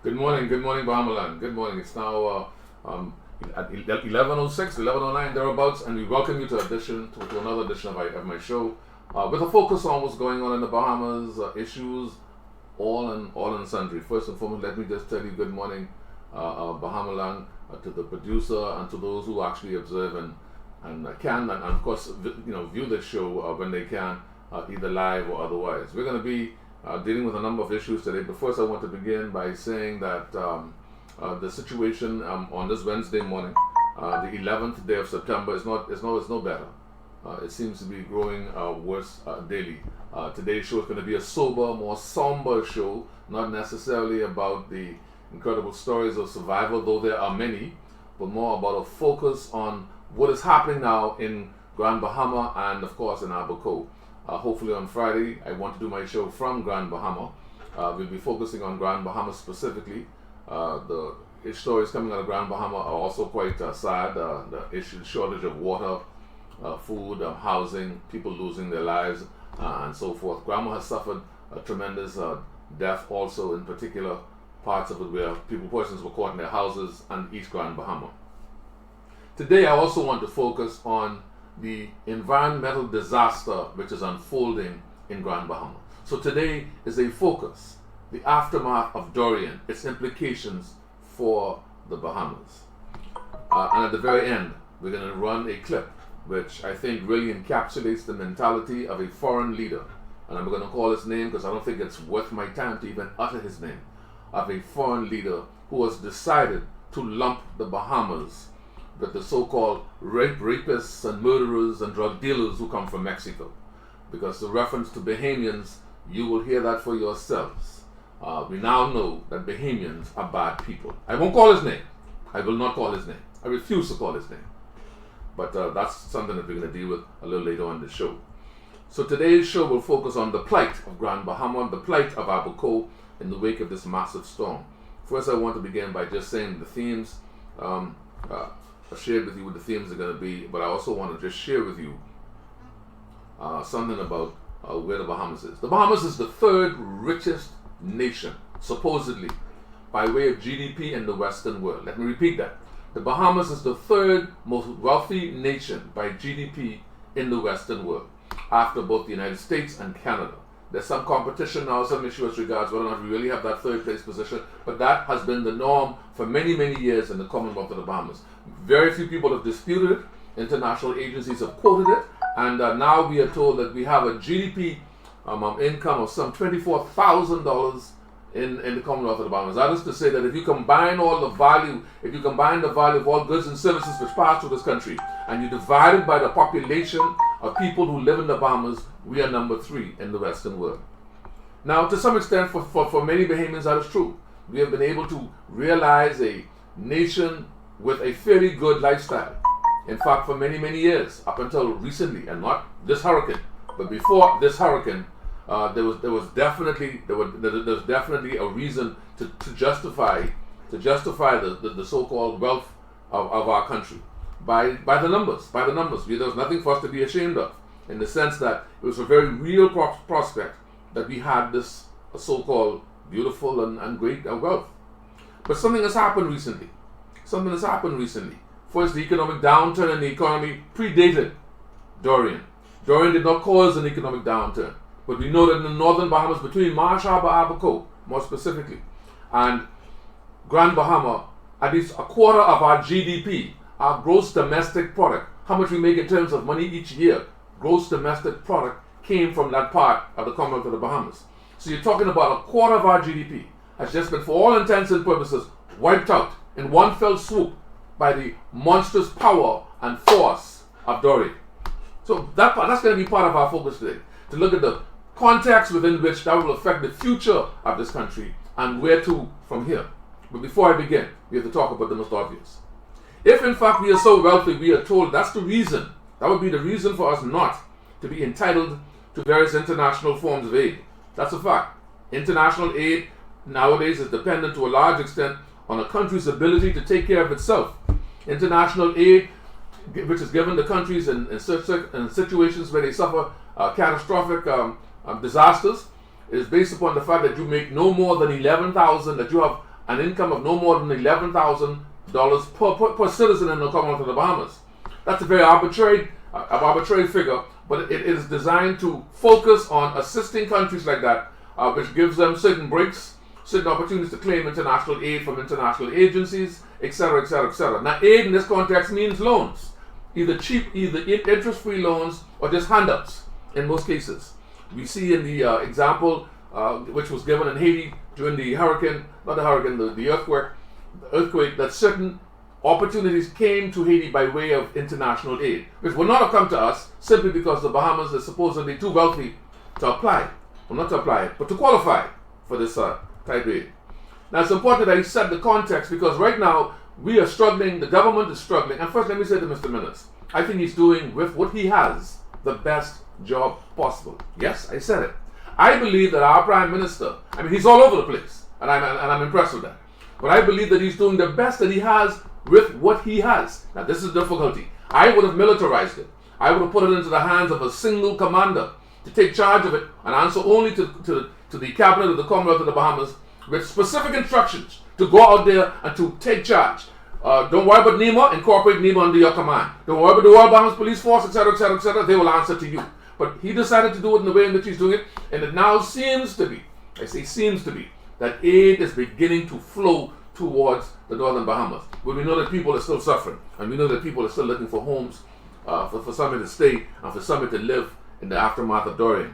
Good morning, Bahamaland. Good morning. It's now at 11:06, 11:09 thereabouts, and we welcome you to another edition of my show, with a focus on what's going on in the Bahamas, issues, all and sundry. First and foremost, let me just tell you good morning, Bahamaland, to the producer and to those who actually observe and can and of course view the show when they can, either live or otherwise. We're going to be dealing with a number of issues today, but first I want to begin by saying that the situation on this Wednesday morning, the 11th day of September, is no better. It seems to be growing worse daily. Today's show is going to be a sober, more somber show, not necessarily about the incredible stories of survival, though there are many, but more about a focus on what is happening now in Grand Bahama and of course in Abaco. Hopefully on Friday, I want to do my show from Grand Bahama. We'll be focusing on Grand Bahama specifically. The stories coming out of Grand Bahama are also quite sad. The shortage of water, food, housing, people losing their lives, and so forth. Grandma has suffered a tremendous death also, in particular parts of it where persons were caught in their houses and East Grand Bahama. Today I also want to focus on the environmental disaster which is unfolding in Grand Bahama. So today is a focus, the aftermath of Dorian, its implications for the Bahamas. And at the very end, we're going to run a clip which I think really encapsulates the mentality of a foreign leader. And I'm going to call his name because I don't think it's worth my time to even utter his name. Of a foreign leader who has decided to lump the Bahamas with the so-called rapists and murderers and drug dealers who come from Mexico. Because the reference to Bahamians, you will hear that for yourselves. We now know that Bahamians are bad people. I won't call his name. I will not call his name. I refuse to call his name. But that's something that we're going to deal with a little later on in the show. So today's show will focus on the plight of Grand Bahama, the plight of Abaco in the wake of this massive storm. First, I want to begin by just saying the themes. I've shared with you what the themes are going to be, but I also want to just share with you something about where the Bahamas is. The Bahamas is the third richest nation, supposedly, by way of GDP in the Western world. Let me repeat that. The Bahamas is the third most wealthy nation by GDP in the Western world, after both the United States and Canada. There's some competition now, some issue as regards whether or not we really have that third place position, but that has been the norm for many, many years in the Commonwealth of the Bahamas. Very few people have disputed it. International agencies have quoted it, and now we are told that we have a GDP income of some $24,000 in the Commonwealth of the Bahamas. That is to say that if you combine the value of all goods and services which pass through this country, and you divide it by the population of people who live in the Bahamas, we are number 3 in the Western world. Now, to some extent, for many Bahamians, that is true. We have been able to realize a nation with a fairly good lifestyle. In fact, for many, many years, up until recently, and not this hurricane, but before this hurricane, there was definitely a reason to justify the so-called wealth of our country by the numbers. There was nothing for us to be ashamed of, in the sense that it was a very real prospect that we had this so-called beautiful and great wealth. But something has happened recently. First, the economic downturn in the economy predated Dorian. Dorian did not cause an economic downturn. But we know that in the northern Bahamas, between Marsh Harbor, Abaco, more specifically, and Grand Bahama, at least a quarter of our GDP, our gross domestic product, how much we make in terms of money each year, gross domestic product came from that part of the Commonwealth of the Bahamas. So you're talking about a quarter of our GDP has just been, for all intents and purposes, wiped out in one fell swoop by the monstrous power and force of Dorian. So that's going to be part of our focus today, to look at the context within which that will affect the future of this country and where to from here. But before I begin, we have to talk about the most obvious. If in fact we are so wealthy, we are told that would be the reason for us not to be entitled to various international forms of aid. That's a fact. International aid nowadays is dependent to a large extent on a country's ability to take care of itself. International aid, which is given to countries in situations where they suffer catastrophic disasters, is based upon the fact that you make no more than 11,000, that you have an income of no more than $11,000 per citizen in the Commonwealth of the Bahamas. That's a very arbitrary figure, but it is designed to focus on assisting countries like that, which gives them certain breaks, certain opportunities to claim international aid from international agencies, etc., etc., etc. Now, aid in this context means loans, either interest-free loans or just handouts in most cases. We see in the example which was given in Haiti during the earthquake, that certain opportunities came to Haiti by way of international aid, which would not have come to us simply because the Bahamas is supposedly too wealthy to apply, well, not to apply, but to qualify for this type of aid. Now, it's important that I set the context, because right now we are struggling, the government is struggling, and first let me say to Mr. Minnis, I think he's doing with what he has the best job possible. Yes, I said it. I believe that our Prime Minister, I mean, he's all over the place, and I'm impressed with that. But I believe that he's doing the best that he has with what he has. Now, this is difficulty. I would have militarized it. I would have put it into the hands of a single commander to take charge of it and answer only to the cabinet of the Commonwealth of the Bahamas with specific instructions to go out there and to take charge. Don't worry about NEMA, incorporate NEMA under your command. Don't worry about the Royal Bahamas Police Force, etc., etc., etc. They will answer to you. But he decided to do it in the way in which he's doing it, and it now seems to be, I say seems to be, that aid is beginning to flow towards the Northern Bahamas. But we know that people are still suffering, and we know that people are still looking for homes, for somewhere to stay, and for somewhere to live in the aftermath of Dorian.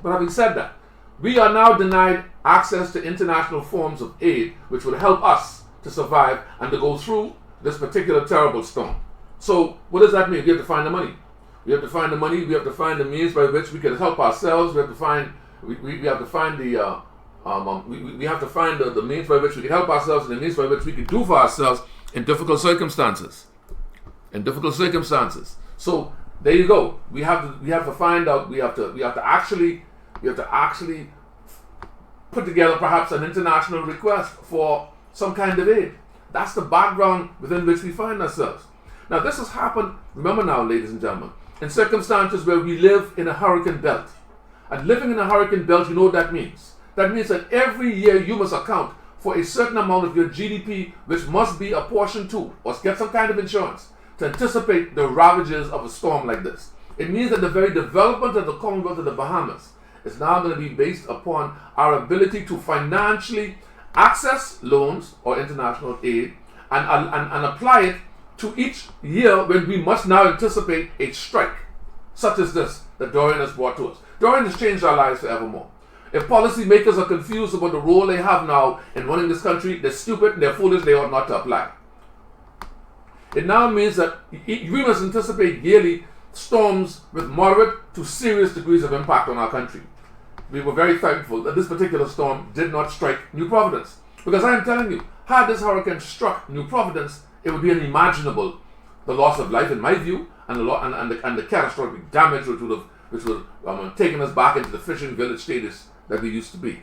But having said that, we are now denied access to international forms of aid which would help us to survive and to go through this particular terrible storm. So what does that mean? We have to find the money. We have to find the money. We have to find the means by which we can help ourselves. We have to find the means by which we can help ourselves, and the means by which we can do for ourselves in difficult circumstances. So there you go. We have to find out. We have to actually put together perhaps an international request for some kind of aid. That's the background within which we find ourselves. Now, this has happened, remember now, ladies and gentlemen, in circumstances where we live in a hurricane belt. And living in a hurricane belt, you know what that means. That means that every year you must account for a certain amount of your GDP, which must be apportioned to, or get some kind of insurance, to anticipate the ravages of a storm like this. It means that the very development of the Commonwealth of the Bahamas is now going to be based upon our ability to financially access loans or international aid and apply it to each year when we must now anticipate a strike, such as this that Dorian has brought to us. Dorian has changed our lives forevermore. If policymakers are confused about the role they have now in running this country, they're stupid, they're foolish, they ought not to apply. It now means that we must anticipate yearly storms with moderate to serious degrees of impact on our country. We were very thankful that this particular storm did not strike New Providence. Because I am telling you, had this hurricane struck New Providence, it would be unimaginable, the loss of life in my view, and the catastrophic damage which would have taken us back into the fishing village status that we used to be.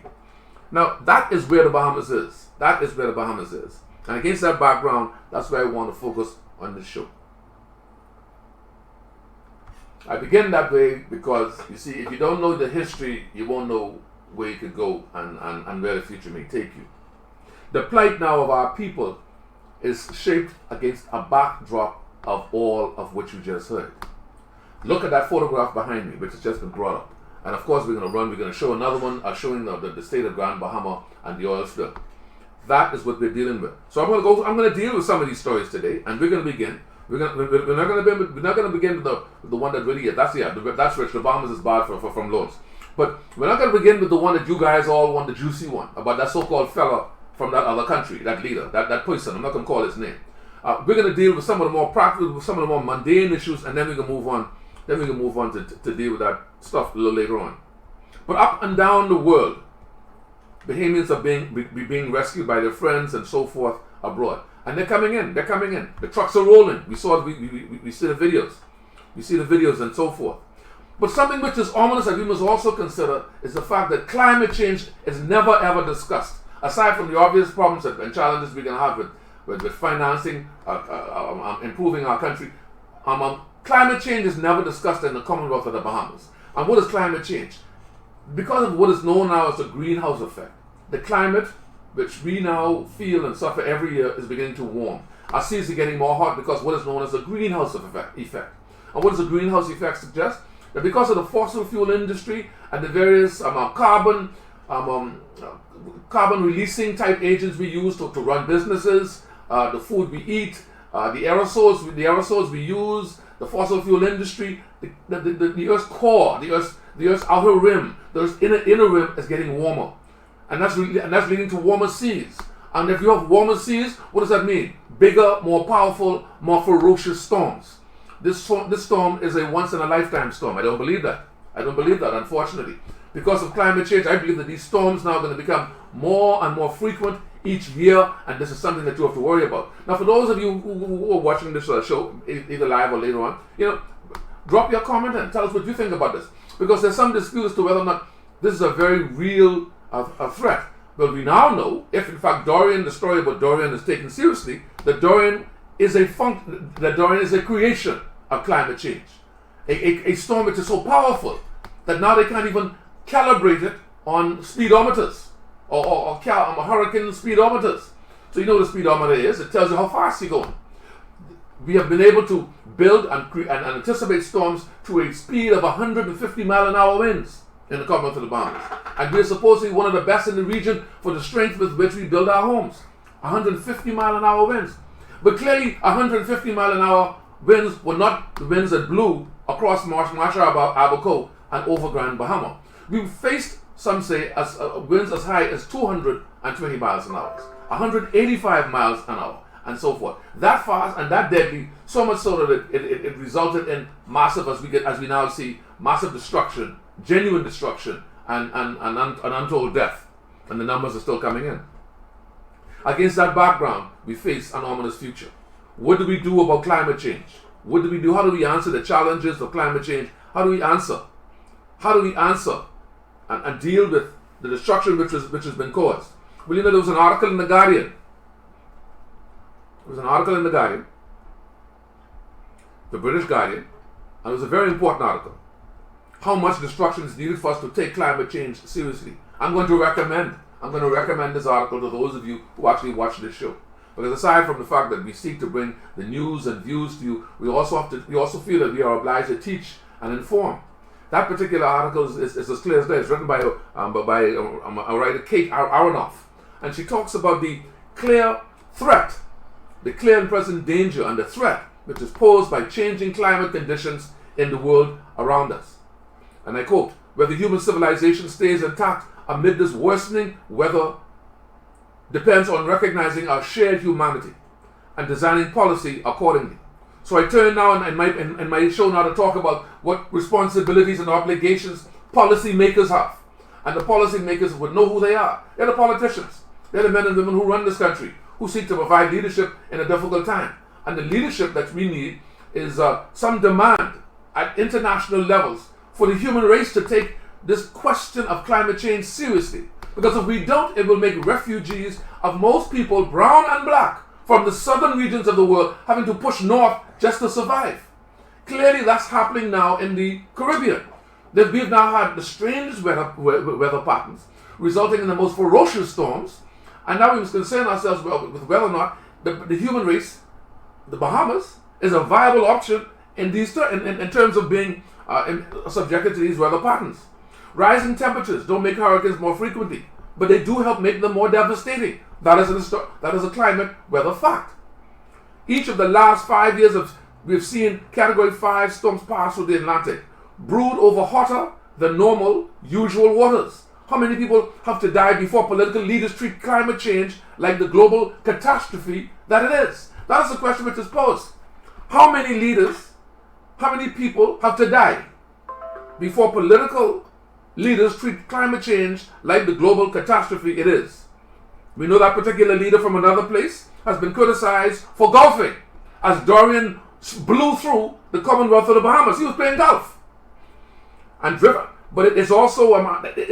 Now, that is where the Bahamas is. And against that background, that's where I want to focus on this show. I begin that way because, you see, if you don't know the history, you won't know where you could go and where the future may take you. The plight now of our people is shaped against a backdrop of all of which you just heard. Look at that photograph behind me, which has just been brought up. And of course, we're going to show another one showing the state of Grand Bahama and the oil spill. That is what we're dealing with. So I'm going to deal with some of these stories today, and we're going to begin. We're not going to begin with the one that really is. That's rich. The Bahamas is barred from loans. But we're not going to begin with the one that you guys all want, the juicy one, about that so-called fella from that other country, that leader, that person. I'm not going to call his name. We're going to deal with some of the more practical, some of the more mundane issues, and then we can move on. Then we can move on to deal with that stuff a little later on. But up and down the world, Bahamians are being rescued by their friends and so forth abroad. And they're coming in. The trucks are rolling. We see the videos. We see the videos and so forth. But something which is ominous that we must also consider is the fact that climate change is never ever discussed. Aside from the obvious problems and challenges we can have with financing, improving our country, climate change is never discussed in the Commonwealth of the Bahamas. And what is climate change? Because of what is known now as the greenhouse effect, the climate which we now feel and suffer every year, is beginning to warm. Our seas are getting more hot because what is known as the greenhouse effect. And what does the greenhouse effect suggest? That because of the fossil fuel industry and the various carbon releasing type agents we use to run businesses, the food we eat, the aerosols we use, the fossil fuel industry, the Earth's core, the Earth's outer rim, the Earth's inner rim is getting warmer, and that's leading to warmer seas. And if you have warmer seas, what does that mean? Bigger, more powerful, more ferocious storms. This storm is a once in a lifetime storm. I don't believe that. Unfortunately. Because of climate change, I believe that these storms now are going to become more and more frequent each year, and this is something that you have to worry about. Now, for those of you who are watching this show, either live or later on, drop your comment and tell us what you think about this. Because there's some dispute as to whether or not this is a very real threat. But we now know, if in fact the story about Dorian is taken seriously, that Dorian is a creation of climate change. A storm which is so powerful that now they can't even calibrate it on speedometers or hurricane speedometers. So you know what a speedometer is. It tells you how fast you're going. We have been able to build and anticipate storms to a speed of 150 mile an hour winds in the Commonwealth of the Bahamas. And we're supposedly one of the best in the region for the strength with which we build our homes. 150 mile an hour winds. But clearly 150 mile an hour winds were not the winds that blew across Marsh Abaco and over Grand Bahama. We faced, some say, as winds as high as 220 miles an hour, 185 miles an hour, and so forth. That fast and that deadly, so much so that it resulted in massive, as we now see, massive destruction, genuine destruction, and untold death. And the numbers are still coming in. Against that background, we face an ominous future. What do we do about climate change? What do we do? How do we answer the challenges of climate change? How do we answer? And deal with the destruction which has been caused? Well, there was an article in the Guardian. The British Guardian, and it was a very important article. How much destruction is needed for us to take climate change seriously? I'm going to recommend this article to those of you who actually watch this show. Because aside from the fact that we seek to bring the news and views to you, we also feel that we are obliged to teach and inform. That particular article is as clear as day. It's written by a writer, Kate Aronoff, and she talks about the clear threat, the clear and present danger and the threat which is posed by changing climate conditions in the world around us. And I quote, "Whether human civilization stays intact amid this worsening weather depends on recognizing our shared humanity and designing policy accordingly." So I turn now in my show now to talk about what responsibilities and obligations policymakers have. And the policymakers would know who they are. They're the politicians. They're the men and women who run this country, who seek to provide leadership in a difficult time. And the leadership that we need is some demand at international levels for the human race to take this question of climate change seriously. Because if we don't, it will make refugees of most people, brown and black, from the southern regions of the world, having to push north just to survive. Clearly, that's happening now in the Caribbean. That we've now had the strangest weather patterns, resulting in the most ferocious storms, and now we must concern ourselves with whether or not the human race, the Bahamas, is a viable option in terms of being subjected to these weather patterns. Rising temperatures don't make hurricanes more frequently, but they do help make them more devastating. That is a climate weather fact. Each of the last 5 years we've seen Category 5 storms pass through the Atlantic, brewed over hotter than normal usual waters. How many people have to die before political leaders treat climate change like the global catastrophe that it is? That is the question which is posed. How many people have to die before political leaders treat climate change like the global catastrophe it is? We know that particular leader from another place has been criticized for golfing, as Dorian blew through the Commonwealth of the Bahamas. He was playing golf and driven. But it is also,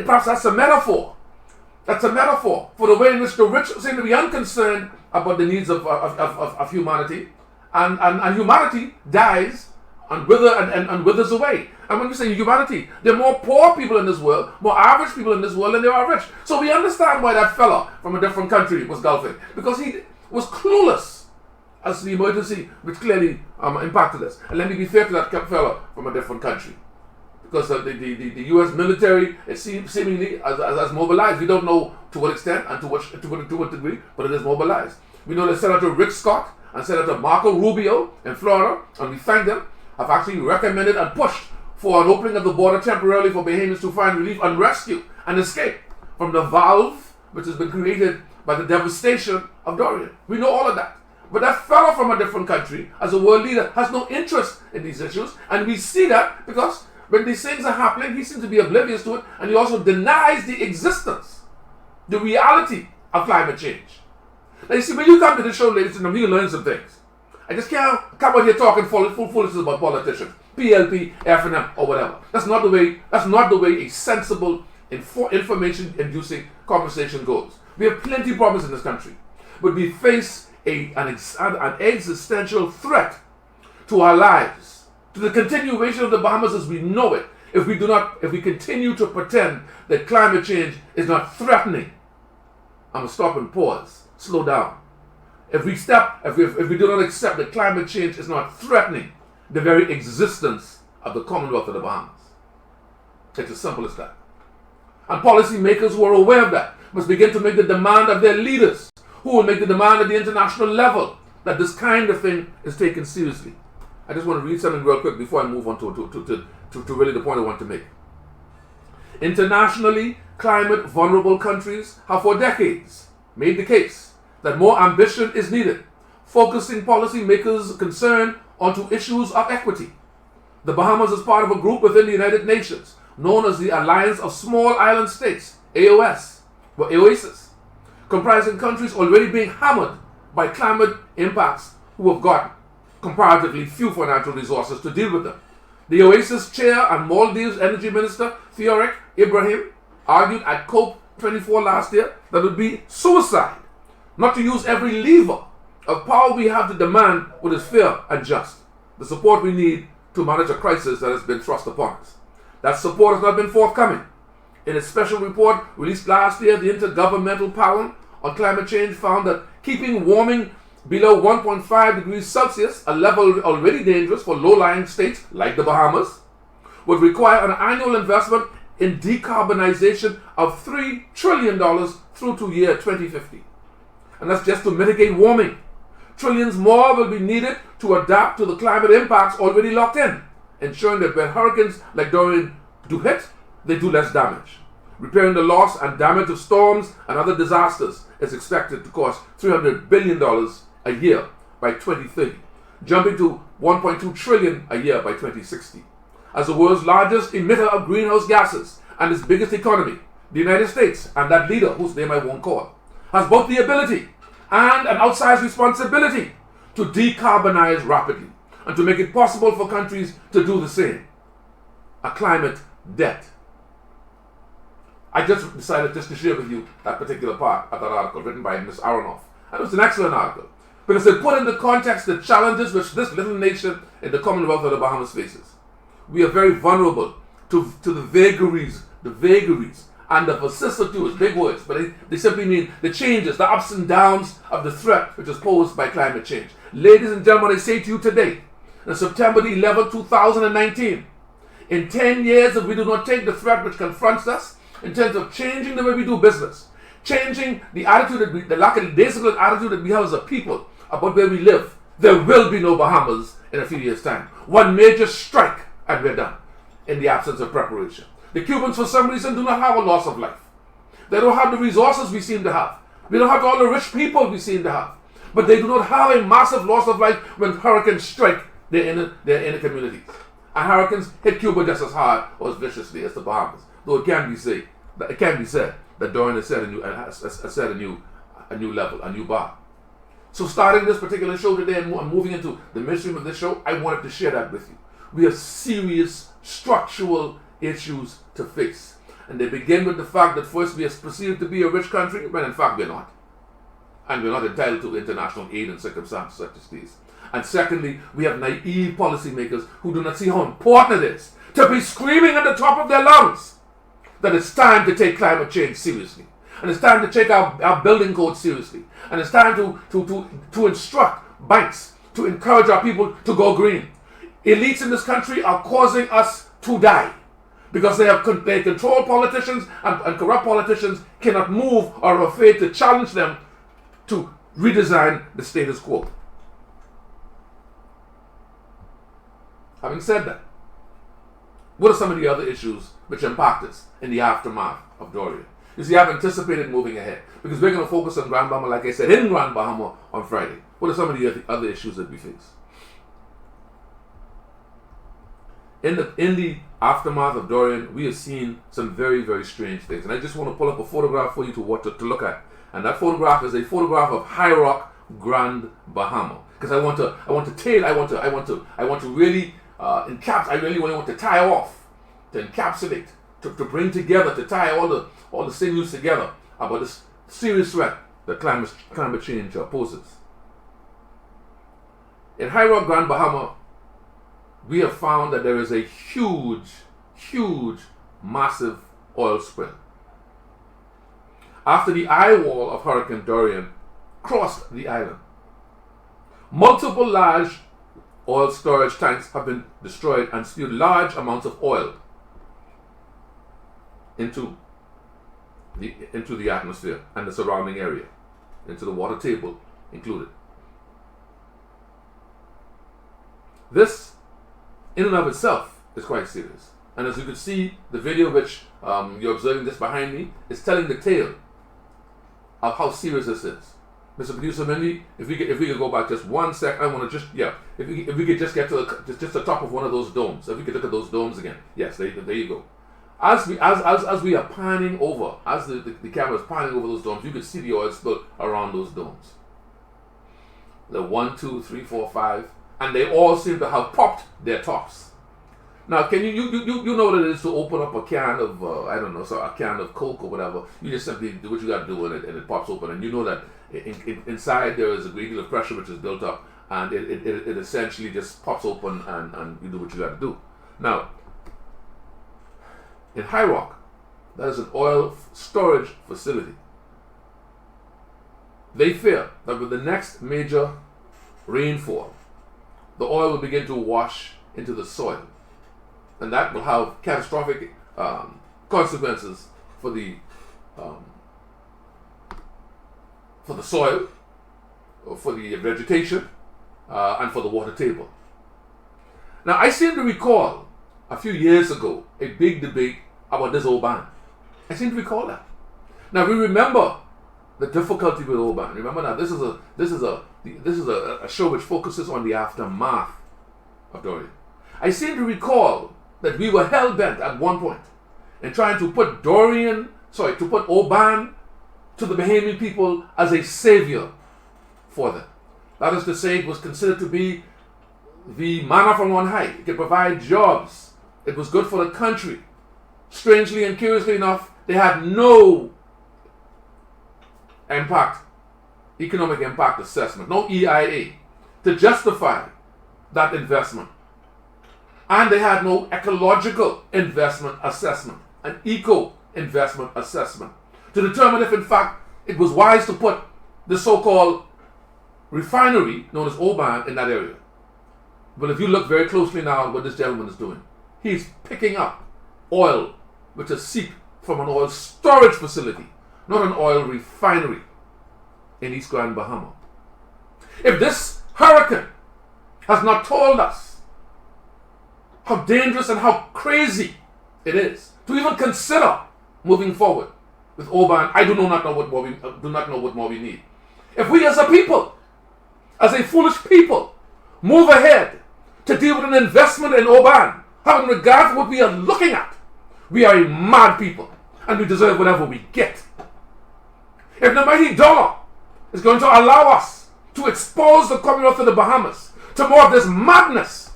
perhaps that's a metaphor. That's a metaphor for the way in which the rich seem to be unconcerned about the needs of humanity. And humanity dies and withers away. And when we say humanity, there are more poor people in this world, more average people in this world than there are rich. So we understand why that fella from a different country was golfing, because he was clueless as to the emergency which clearly impacted us. And let me be fair to that fella from a different country, because the U.S. military is seemingly as mobilized. We don't know to what extent and to what degree, but it is mobilized. We know that Senator Rick Scott and Senator Marco Rubio in Florida, and we thank them, have actually recommended and pushed for an opening of the border temporarily for Bahamians to find relief and rescue and escape from the valve which has been created by the devastation of Dorian. We know all of that. But that fellow from a different country, as a world leader, has no interest in these issues, and we see that because when these things are happening, he seems to be oblivious to it, and he also denies the existence, the reality of climate change. Now you see, when you come to the show, ladies and gentlemen, you learn some things. I just can't come out here talking full foolishness about politicians, PLP, F&M, or whatever. That's not the way a sensible, information-inducing conversation goes. We have plenty of problems in this country, but we face an existential threat to our lives, to the continuation of the Bahamas as we know it, if we continue to pretend that climate change is not threatening. I'm gonna stop and pause, slow down. If we do not accept that climate change is not threatening the very existence of the Commonwealth of the Bahamas. It's as simple as that. And policymakers who are aware of that must begin to make the demand of their leaders, who will make the demand at the international level, that this kind of thing is taken seriously. I just want to read something real quick before I move on to really the point I want to make. Internationally, climate vulnerable countries have for decades made the case that more ambition is needed, focusing policymakers' concern onto issues of equity. The Bahamas is part of a group within the United Nations known as the Alliance of Small Island States, OASIS, comprising countries already being hammered by climate impacts who have got comparatively few financial resources to deal with them. The OASIS chair and Maldives Energy Minister Theorik Ibrahim argued at COP24 last year that it would be suicide not to use every lever of power we have to demand what is fair and just, the support we need to manage a crisis that has been thrust upon us. That support has not been forthcoming. In a special report released last year, the Intergovernmental Panel on Climate Change found that keeping warming below 1.5 degrees Celsius, a level already dangerous for low-lying states like the Bahamas, would require an annual investment in decarbonization of $3 trillion through to year 2050. And that's just to mitigate warming. Trillions more will be needed to adapt to the climate impacts already locked in, ensuring that when hurricanes like Dorian do hit, they do less damage. Repairing the loss and damage of storms and other disasters is expected to cost $300 billion a year by 2030, jumping to $1.2 trillion a year by 2060. As the world's largest emitter of greenhouse gases and its biggest economy, the United States, and that leader, whose name I won't call, has both the ability and an outsized responsibility to decarbonize rapidly and to make it possible for countries to do the same. A climate debt. I just decided just to share with you that particular part of that article written by Ms. Aronoff. And it was an excellent article because it put into context the challenges which this little nation in the Commonwealth of the Bahamas faces. We are very vulnerable to the vagaries and the vicissitudes, big words, but they simply mean the changes, the ups and downs of the threat which is posed by climate change. Ladies and gentlemen, I say to you today, on September 11, 2019, in 10 years, if we do not take the threat which confronts us in terms of changing the way we do business, changing the attitude the lackadaisical attitude that we have as a people about where we live, there will be no Bahamas in a few years' time. One major strike and we're done in the absence of preparation. The Cubans, for some reason, do not have a loss of life. They don't have the resources we seem to have. We don't have all the rich people we seem to have. But they do not have a massive loss of life when hurricanes strike their inner communities. And hurricanes hit Cuba just as hard or as viciously as the Bahamas. Though it can be said that Dorian has set a new level, a new bar. So starting this particular show today and moving into the mainstream of this show, I wanted to share that with you. We have serious structural issues to face. And they begin with the fact that first we are perceived to be a rich country, when in fact we're not. And we're not entitled to international aid in circumstances such as these. And secondly, we have naive policymakers who do not see how important it is to be screaming at the top of their lungs that it's time to take climate change seriously. And it's time to take our building code seriously. And it's time to instruct banks, to encourage our people to go green. Elites in this country are causing us to die because they control politicians, and corrupt politicians cannot move or are afraid to challenge them to redesign the status quo. Having said that, what are some of the other issues which impact us in the aftermath of Dorian? You see, I've anticipated moving ahead because we're going to focus on Grand Bahama, like I said, in Grand Bahama on Friday. What are some of the other issues that we face? In the aftermath of Dorian, we have seen some very, very strange things. And I just want to pull up a photograph for you to look at. And that photograph is a photograph of High Rock, Grand Bahama. Because I want to really tie off, to encapsulate, to bring together, to tie all the sinews together about this serious threat that climate change poses. In High Rock, Grand Bahama, we have found that there is a huge, massive oil spill. After the eye wall of Hurricane Dorian crossed the island, multiple large oil storage tanks have been destroyed and spewed large amounts of oil into the atmosphere and the surrounding area, into the water table included. This, in and of itself, is quite serious. And as you can see, the video which you're observing this behind me is telling the tale of how serious this is. Mr. Producer Mindy, if we could go back just 1 sec, I want to if we could just get to just the top of one of those domes. If we could look at those domes again. Yes, there you go. As we are panning over, as the camera is panning over those domes, you can see the oil spill around those domes. The 1, 2, 3, 4, 5, and they all seem to have popped their tops. Now, can you know what it is to open up a can of a can of Coke or whatever? You just simply do what you got to do, and it pops open, and you know that inside there is a great deal of pressure which is built up, and it essentially just pops open, and you do what you got to do. Now, in High Rock, that is an oil storage facility. They fear that with the next major rainfall, the oil will begin to wash into the soil, and that will have catastrophic consequences for the soil, for the vegetation, and for the water table. Now, I seem to recall a few years ago a big debate about this Oban. I seem to recall that. Now, we remember the difficulty with Oban. Remember now, this is a show which focuses on the aftermath of Dorian. I seem to recall that we were hell bent at one point in trying to put Oban to the Bahamian people as a savior for them. That is to say, it was considered to be the manna from on high. It could provide jobs. It was good for the country. Strangely and curiously enough, they had no economic impact assessment, no EIA to justify that investment. And they had no ecological investment assessment, an eco investment assessment, to determine if in fact it was wise to put the so-called refinery known as Oban in that area. But if you look very closely now at what this gentleman is doing, he's picking up oil which is seeped from an oil storage facility, not an oil refinery in East Grand Bahama. If this hurricane has not told us how dangerous and how crazy it is to even consider moving forward with Oban, I do not know what more we need. If we as a people, as a foolish people, move ahead to deal with an investment in Oban, having regard for what we are looking at, we are a mad people, and we deserve whatever we get. If the mighty dollar is going to allow us to expose the Commonwealth of the Bahamas to more of this madness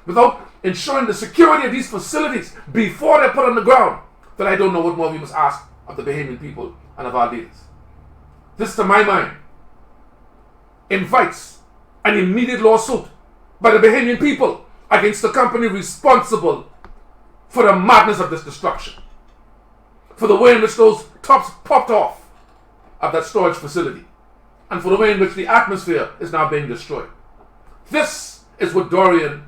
without ensuring the security of these facilities before they're put on the ground, then I don't know what more we must ask of the Bahamian people and of our leaders. This, to my mind, invites an immediate lawsuit by the Bahamian people against the company responsible for the madness of this destruction, for the way in which those tops popped off of that storage facility, and for the way in which the atmosphere is now being destroyed. This is what Dorian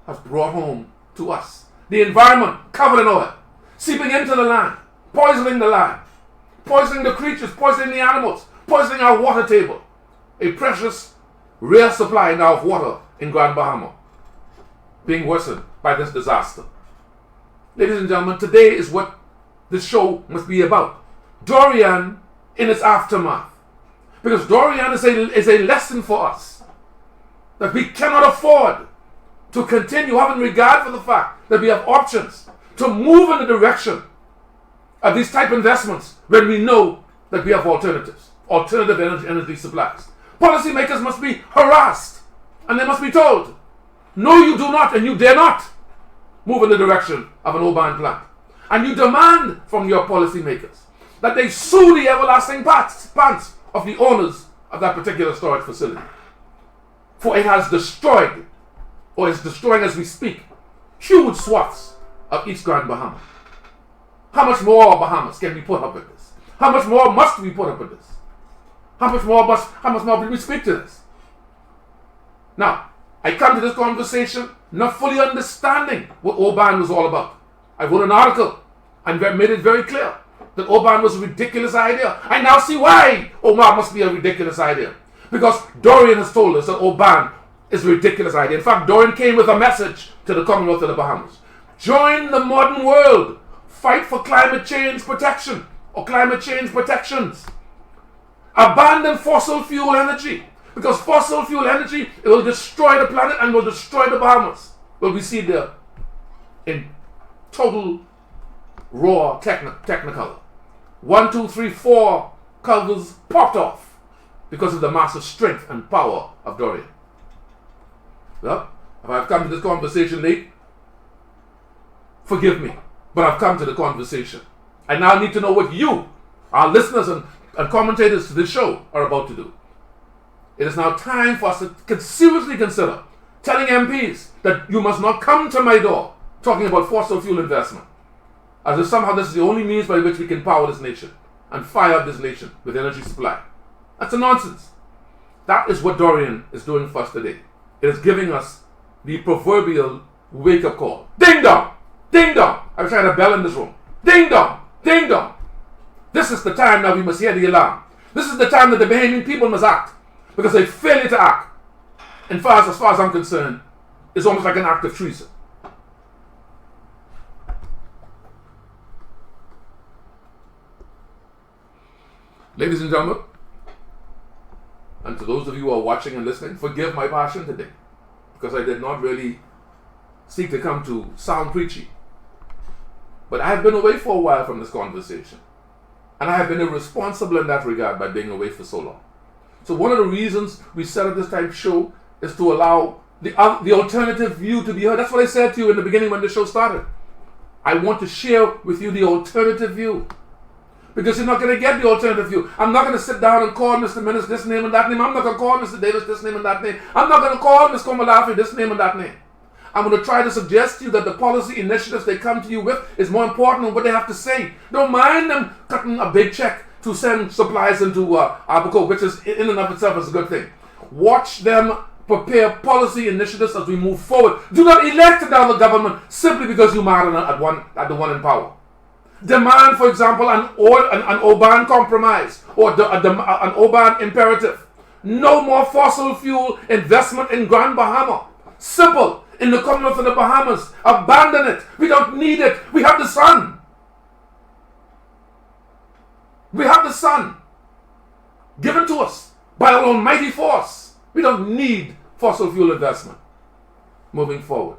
has brought home to us. The environment covered in oil, seeping into the land, poisoning the creatures, poisoning the animals, poisoning our water table. A precious, rare supply now of water in Grand Bahama being worsened by this disaster. Ladies and gentlemen, today is what this show must be about. Dorian in its aftermath. Because Dorian is a lesson for us that we cannot afford to continue having regard for the fact that we have options to move in the direction of these type investments when we know that we have alternative energy supplies. Policymakers must be harassed and they must be told, no, you do not and you dare not move in the direction of an Oban plant. And you demand from your policymakers that they sue the everlasting pants of the owners of that particular storage facility. For it has destroyed, or is destroying as we speak, huge swaths of East Grand Bahama. How much more Bahamas can we put up with this? How much more must we put up with this? How much more will we speak to this? Now, I come to this conversation not fully understanding what Oban was all about. I wrote an article and made it very clear that Oban was a ridiculous idea. I now see why Oman must be a ridiculous idea. Because Dorian has told us that Oban is a ridiculous idea. In fact, Dorian came with a message to the Commonwealth of the Bahamas. Join the modern world. Fight for climate change protection or climate change protections. Abandon fossil fuel energy. Because fossil fuel energy, it will destroy the planet and will destroy the Bahamas. Well, we see there in total raw technicolor. 1, 2, 3, 4 covers popped off because of the massive strength and power of Dorian. Well, if I've come to this conversation late, forgive me, but I've come to the conversation. I now need to know what you, our listeners and commentators to this show, are about to do. It is now time for us to seriously consider telling MPs that you must not come to my door talking about fossil fuel investment, as if somehow this is the only means by which we can power this nation and fire up this nation with energy supply. That's a nonsense. That is what Dorian is doing for us today. It is giving us the proverbial wake-up call. Ding dong! Ding dong! I was trying to bell in this room. Ding dong! Ding dong! This is the time now we must hear the alarm. This is the time that the Bahamian people must act. Because a failure to act, as far as I'm concerned, is almost like an act of treason. Ladies and gentlemen, and to those of you who are watching and listening, forgive my passion today, because I did not really seek to come to sound preachy. But I have been away for a while from this conversation, and I have been irresponsible in that regard by being away for so long. So one of the reasons we set up this type of show is to allow the alternative view to be heard. That's what I said to you in the beginning when the show started. I want to share with you the alternative view. Because you're not going to get the alternative view. I'm not going to sit down and call Mr. Minnis this name and that name. I'm not going to call Mr. Davis this name and that name. I'm not going to call Ms. Komalafi this name and that name. I'm going to try to suggest to you that the policy initiatives they come to you with is more important than what they have to say. Don't mind them cutting a big check to send supplies into Abaco, which is in and of itself is a good thing. Watch them prepare policy initiatives as we move forward. Do not elect down the government simply because you're mad at the one in power. Demand, for example, an Oban compromise or an Oban imperative. No more fossil fuel investment in Grand Bahama. Simple. In the Commonwealth of the Bahamas. Abandon it. We don't need it. We have the sun. We have the sun given to us by our almighty force. We don't need fossil fuel investment moving forward.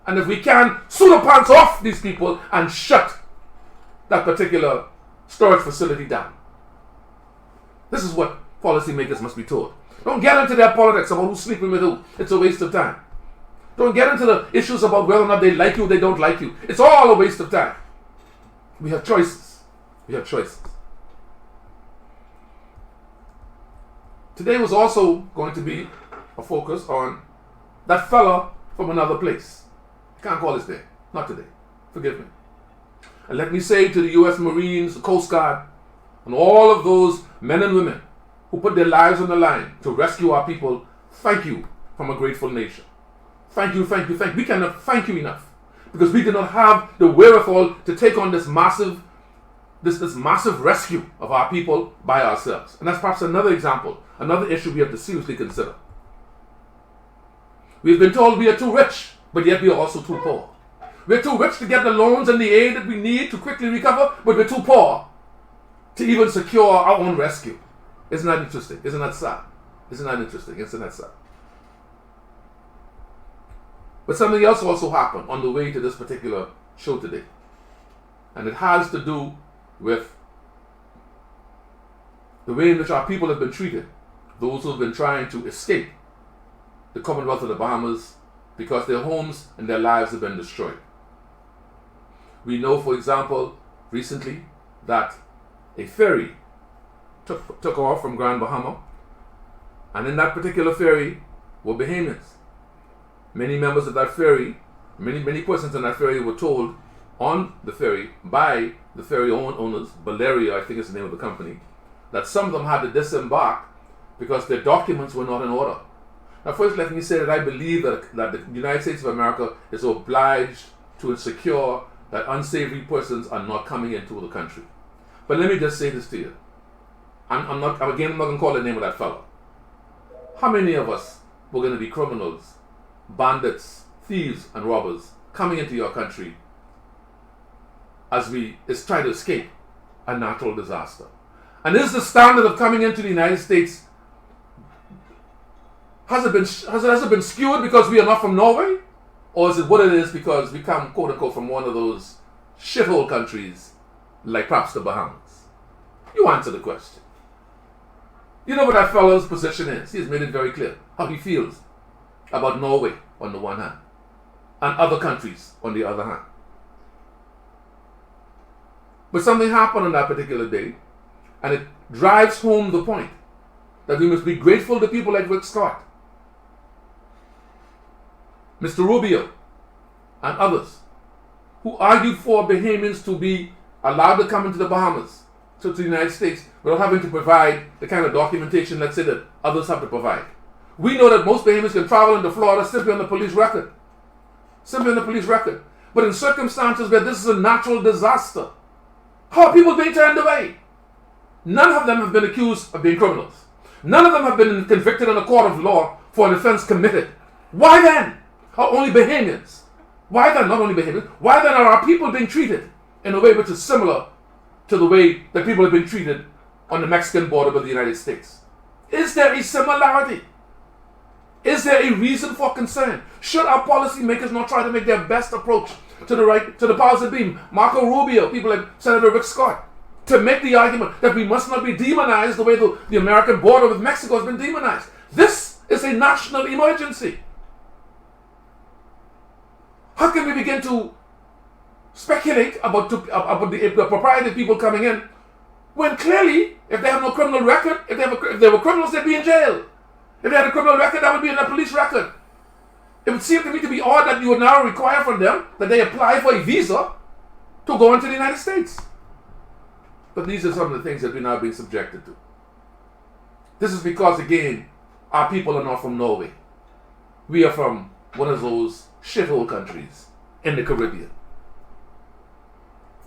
And if we can, sue the pants off these people and shut that particular storage facility down. This is what policymakers must be told. Don't get into their politics about who's sleeping with who. It's a waste of time. Don't get into the issues about whether or not they like you or they don't like you. It's all a waste of time. We have choices. We have choices. Today was also going to be a focus on that fella from another place. I can't call his name. Not today. Forgive me. And let me say to the U.S. Marines, the Coast Guard, and all of those men and women who put their lives on the line to rescue our people, thank you from a grateful nation. Thank you, thank you, thank you. We cannot thank you enough because we did not have the wherewithal to take on this massive rescue of our people by ourselves. And that's perhaps another example, another issue we have to seriously consider. We've been told we are too rich, but yet we are also too poor. We're too rich to get the loans and the aid that we need to quickly recover, but we're too poor to even secure our own rescue. Isn't that interesting? Isn't that sad? Isn't that interesting? Isn't that sad? But something else also happened on the way to this particular show today. And it has to do with the way in which our people have been treated. Those who have been trying to escape the Commonwealth of the Bahamas because their homes and their lives have been destroyed. We know, for example, recently that a ferry took off from Grand Bahama, and in that particular ferry were Bahamians. Many members of that ferry, many persons in that ferry were told on the ferry by the ferry owners, Valeria, I think is the name of the company, that some of them had to disembark because their documents were not in order. Now first let me say that I believe that the United States of America is obliged to ensure that unsavory persons are not coming into the country. But let me just say this to you. I'm not going to call the name of that fellow. How many of us were going to be criminals, bandits, thieves, and robbers coming into your country as we try to escape a natural disaster? And is the standard of coming into the United States, has it been skewed because we are not from Norway? Or is it what it is because we come, quote unquote, from one of those shithole countries like perhaps the Bahamas? You answer the question. You know what that fellow's position is. He has made it very clear how he feels about Norway on the one hand and other countries on the other hand. But something happened on that particular day, and it drives home the point that we must be grateful to people like Rick Scott, Mr. Rubio, and others who argued for Bahamians to be allowed to come into the Bahamas, to the United States, without having to provide the kind of documentation, let's say, that others have to provide. We know that most Bahamians can travel into Florida simply on the police record. Simply on the police record. But in circumstances where this is a natural disaster, how are people being turned away? None of them have been accused of being criminals. None of them have been convicted in a court of law for an offense committed. Why then are only Bahamians? Why then, not only Bahamians, why then are our people being treated in a way which is similar to the way that people have been treated on the Mexican border with the United States? Is there a similarity? Is there a reason for concern? Should our policymakers not try to make their best approach to the powers that be, Marco Rubio, people like Senator Rick Scott, to make the argument that we must not be demonized the way the American border with Mexico has been demonized? This is a national emergency. How can we begin to speculate about the propriety of people coming in when clearly, if they have no criminal record, if they were criminals, they'd be in jail. If they had a criminal record, that would be in their police record. It would seem to me to be odd that you would now require from them that they apply for a visa to go into the United States. But these are some of the things that we're now being subjected to. This is because, again, our people are not from Norway. We are from one of those shithole countries in the Caribbean.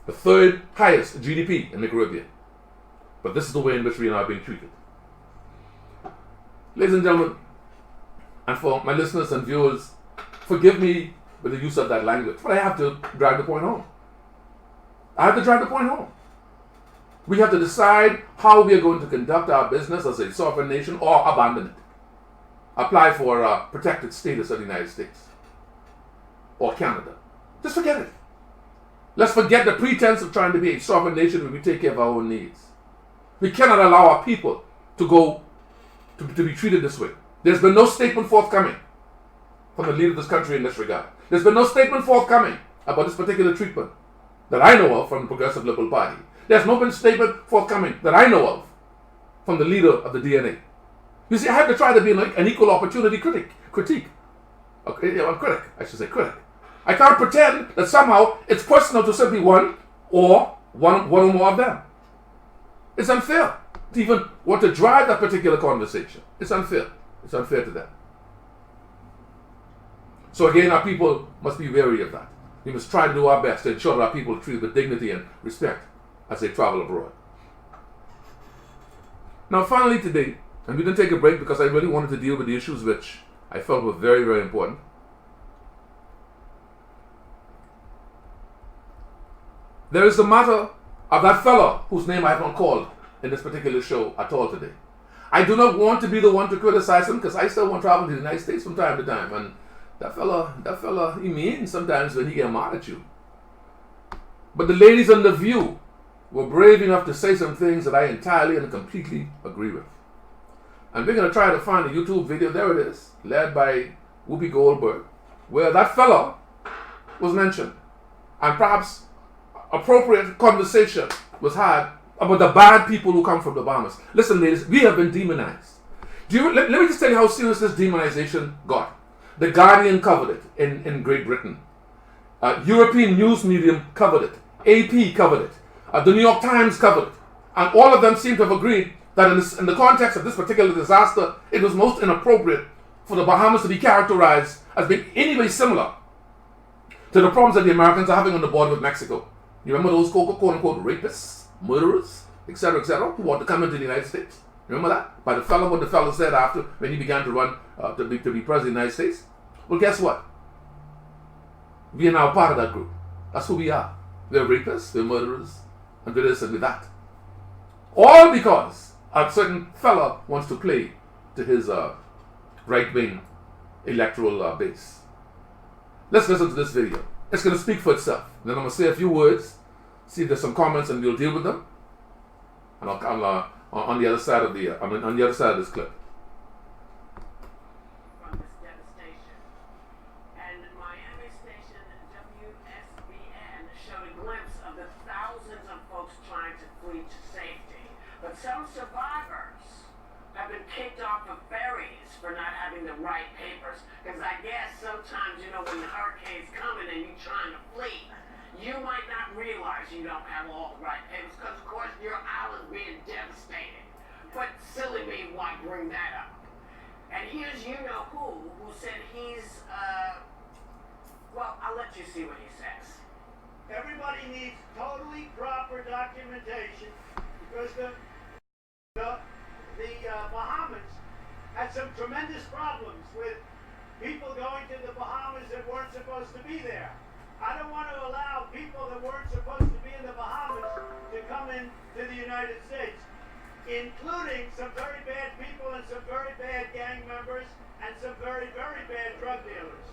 The third highest GDP in the Caribbean. But this is the way in which we are now being treated. Ladies and gentlemen, and for my listeners and viewers, forgive me with the use of that language, but I have to drive the point home. I have to drive the point home. We have to decide how we are going to conduct our business as a sovereign nation or abandon it. Apply for protected status of the United States or Canada. Just forget it. Let's forget the pretense of trying to be a sovereign nation where we take care of our own needs. We cannot allow our people to be treated this way. There's been no statement forthcoming from the leader of this country in this regard. There's been no statement forthcoming about this particular treatment that I know of from the Progressive Liberal Party. There's no been statement forthcoming that I know of from the leader of the DNA. You see, I have to try to be like an equal opportunity critique. Okay, yeah, a critic, I should say critic. I can't pretend that somehow it's personal to simply one or more of them. It's unfair to even want to drive that particular conversation. It's unfair. It's unfair to them. So again, our people must be wary of that. We must try to do our best to ensure that our people are treated with dignity and respect as they travel abroad. Now finally today, and we didn't take a break because I really wanted to deal with the issues which I felt were very, very important. There is the matter of that fellow whose name I have not called in this particular show at all today. I do not want to be the one to criticize him because I still want to travel to the United States from time to time. And that fella, he means sometimes when he gets mad at you. But the ladies on The View were brave enough to say some things that I entirely and completely agree with. And we're going to try to find a YouTube video, there it is, led by Whoopi Goldberg, where that fellow was mentioned. And perhaps appropriate conversation was had about the bad people who come from the Bahamas. Listen, ladies, we have been demonized. Let me just tell you how serious this demonization got. The Guardian covered it in Great Britain. European news medium covered it. AP covered it. The New York Times covered it. And all of them seem to have agreed that in the context of this particular disaster, it was most inappropriate for the Bahamas to be characterized as being anyway similar to the problems that the Americans are having on the border with Mexico. You remember those quote-unquote rapists, murderers, etc., who want to come into the United States? Remember that? By what the fellow said after when he began to run to be president of the United States? Well, guess what? We are now part of that group. That's who we are. We're rapists, we're murderers, and we're this and we're that. All because a certain fella wants to play to his right-wing electoral base. Let's listen to this video. It's going to speak for itself. Then I'm going to say a few words, see if there's some comments, and we'll deal with them. And I'll come on the other side of on the other side of this clip. From this devastation, and Miami station WSBN showed a glimpse of the thousands of folks trying to flee to safety. But some survivors have been kicked off of ferries for not having the right papers. Because I guess sometimes, when the hurricane's coming and you're trying to flee, you might not realize you don't have all the right papers because, of course, your island's being devastated. But silly me, why bring that up? And here's you-know-who said he's, well, I'll let you see what he says. Everybody needs totally proper documentation because the Bahamas had some tremendous problems with people going to the Bahamas that weren't supposed to be there. I don't want to allow people that weren't supposed to be in the Bahamas to come into the United States, including some very bad people and some very bad gang members and some very, very bad drug dealers.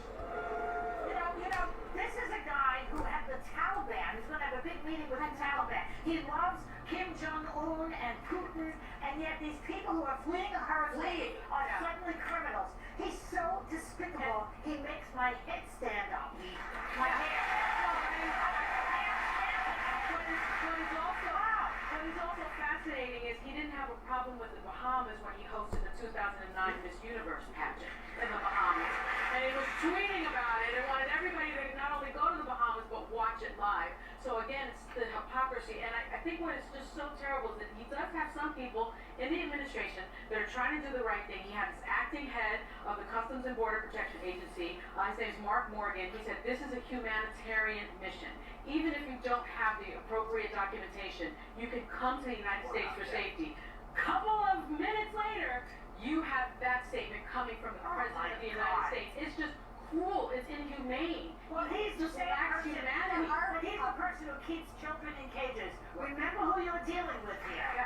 This is a guy who had the Taliban. He's going to have a big meeting with the Taliban. He loves Kim Jong-un and Putin, and yet these people who are fleeing a hurricane are suddenly criminals. He's so despicable, he makes my head stand up. My hair. What is also fascinating is he didn't have a problem with the Bahamas when he hosted the 2009 Miss Universe pageant in the Bahamas. And he was tweeting about it and wanted everybody to not only go to the Bahamas but watch it live. So again, it's the hypocrisy. And I think what is just so terrible is that he does have some people in the administration that are trying to do the right thing. He had his acting head of the Customs and Border Protection Agency. His name is Mark Morgan. He said this is a humanitarian mission. Even if you don't have the appropriate documentation, you can come to the United States for safety. Couple of minutes later, you have that statement coming from the President of the United States. It's just cruel. It's inhumane. Well, he's the same person. He's the person who keeps children in cages. Remember who you're dealing with here.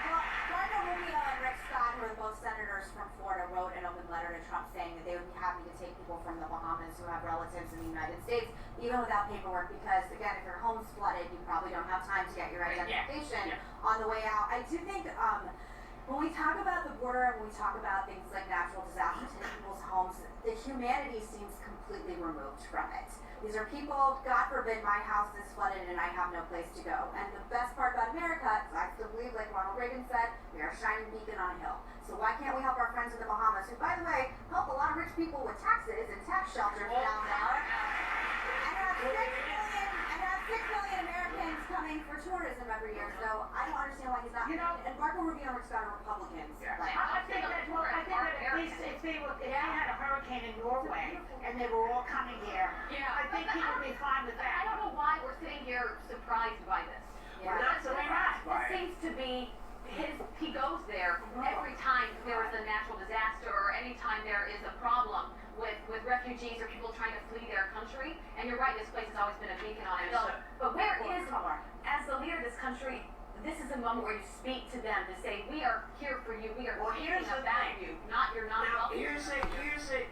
Well, Marco Rubio and Rick Scott, who are both senators from Florida, wrote an open letter to Trump saying that they would be happy to take people from the Bahamas who have relatives in the United States, even without paperwork, because, again, if your home's flooded, you probably don't have time to get your identification on the way out. I do think when we talk about the border and when we talk about things like natural disasters in people's homes, the humanity seems completely removed from it. These are people, God forbid, my house is flooded and I have no place to go. And the best part about America is I still believe, like Ronald Reagan said, we are a shining beacon on a hill. So why can't we help our friends in the Bahamas, who, by the way, help a lot of rich people with taxes and tax shelters down there, and have 6 million Americans coming for tourism every year. So I don't understand why he's not. And Marco Rubio and Rick Scott are Republicans. Like, I think that at least if they had a hurricane in Norway and they were all coming here, I think he would be fine with that. I don't know why we're sitting here surprised by this. Yeah. We're not surprised by This it. seems to be he goes there every time there is a natural disaster or any time there is a problem with refugees or people trying to flee their country. And you're right, this place has always been a beacon on a hill. But where is, as the leader of this country, this is a moment where you speak to them to say, we are here for you, we are thinking about you, not you're not Now, welcome. here's it.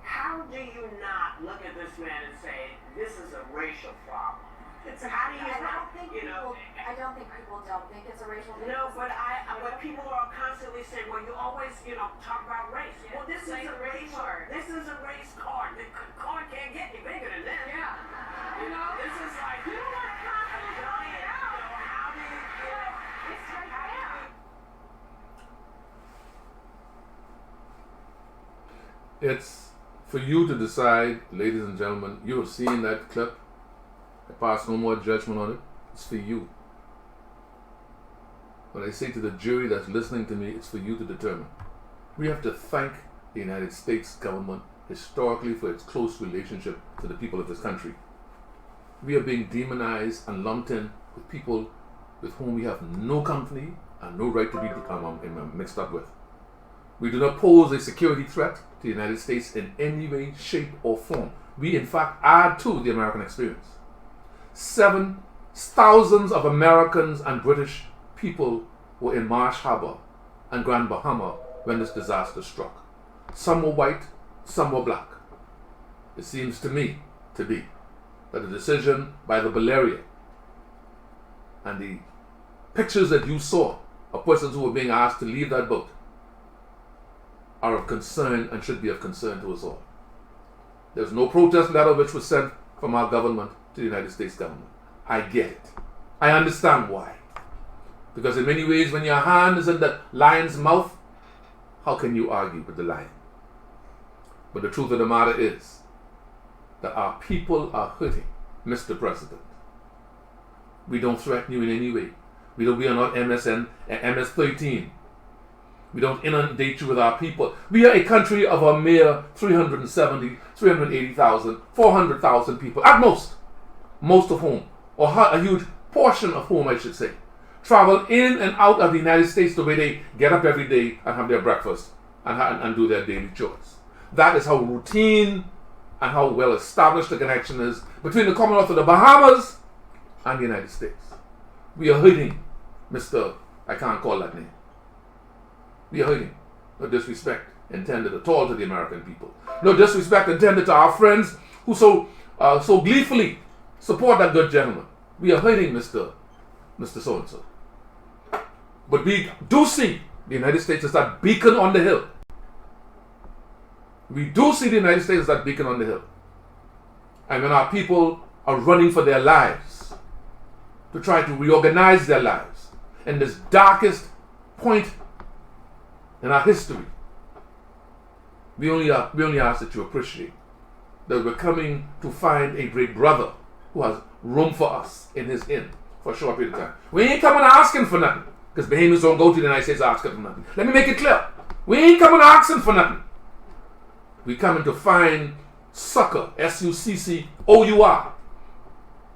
How do you not look at this man and say, this is a racial problem? How do you not, I don't think people don't think it's a racial thing. No, but people are constantly saying, well, you always, talk about race. Yeah. Well, this is a race card. This is a race card. The card can't get any bigger than this. Yeah. This is like, You don't want to constantly giant, point it out. how do you, It's right there. It's for you to decide, ladies and gentlemen. You have seen that clip. I pass no more judgment on it. It's for you. When I say to the jury that's listening to me, it's for you to determine. We have to thank the United States government historically for its close relationship to the people of this country. We are being demonized and lumped in with people with whom we have no company and no right to be mixed up with. We do not pose a security threat to the United States in any way, shape, or form. We, in fact, add to the American experience. Thousands of Americans and British people were in Marsh Harbor and Grand Bahama when this disaster struck. Some were white, some were black. It seems to me to be that the decision by the Balearian and the pictures that you saw of persons who were being asked to leave that boat are of concern and should be of concern to us all. There's no protest letter which was sent from our government to the United States government. I get it. I understand why. Because in many ways, when your hand is in the lion's mouth, how can you argue with the lion? But the truth of the matter is that our people are hurting, Mr. President. We don't threaten you in any way. We are not MSN and MS-13. We don't inundate you with our people. We are a country of a mere 370, 380,000, 400,000 people, at most. Most of whom, or a huge portion of whom, I should say, travel in and out of the United States the way they get up every day and have their breakfast and do their daily chores. That is how routine and how well established the connection is between the Commonwealth of the Bahamas and the United States. We are hurting, Mr. I can't call that name. We are hurting. No disrespect intended at all to the American people. No disrespect intended to our friends who so gleefully support that good gentleman. We are hurting Mr. So-and-so. But we do see the United States as that beacon on the hill. We do see the United States as that beacon on the hill. And when our people are running for their lives, to try to reorganize their lives in this darkest point in our history, we only ask that you appreciate that we're coming to find a great brother who has room for us in his inn for a short period of time. We ain't coming asking for nothing, because Bahamians don't go to the United States asking for nothing. Let me make it clear. We ain't coming asking for nothing. We coming to find succor, S-U-C-C-O-U-R.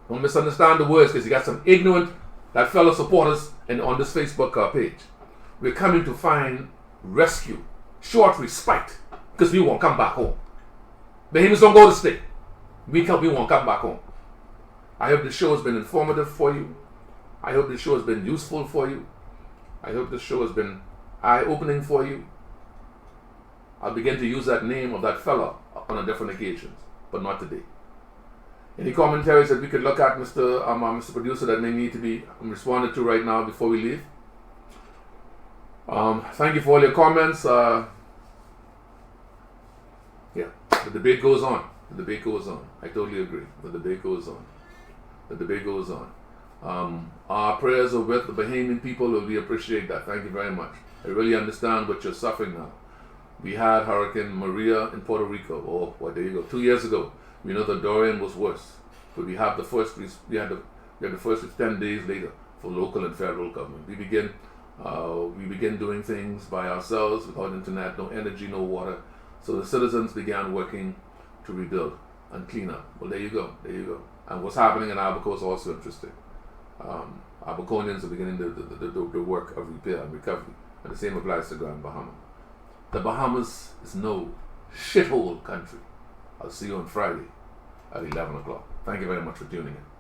Don't misunderstand the words, because you got some ignorant that fellow supporters on this Facebook page. We're coming to find rescue, short respite, because we won't come back home. Bahamians don't go to state. We won't come back home. I hope the show has been informative for you. I hope the show has been useful for you. I hope the show has been eye-opening for you. I'll begin to use that name of that fellow on a different occasions, but not today. Any commentaries that we could look at, Mr. Producer, that may need to be responded to right now before we leave? Thank you for all your comments. The debate goes on. The debate goes on. I totally agree. The debate goes on. The debate goes on. Our prayers are with the Bahamian people. We appreciate that. Thank you very much. I really understand what you're suffering now. We had Hurricane Maria in Puerto Rico. Oh, well, there you go. 2 years ago. We know that Dorian was worse. But we have the first. We had the first 10 days later for local and federal government. We began doing things by ourselves without internet, no energy, no water. So the citizens began working to rebuild and clean up. Well, there you go. There you go. And what's happening in Abaco is also interesting. Abaconians are beginning the work of repair and recovery. And the same applies to Grand Bahama. The Bahamas is no shithole country. I'll see you on Friday at 11 o'clock. Thank you very much for tuning in.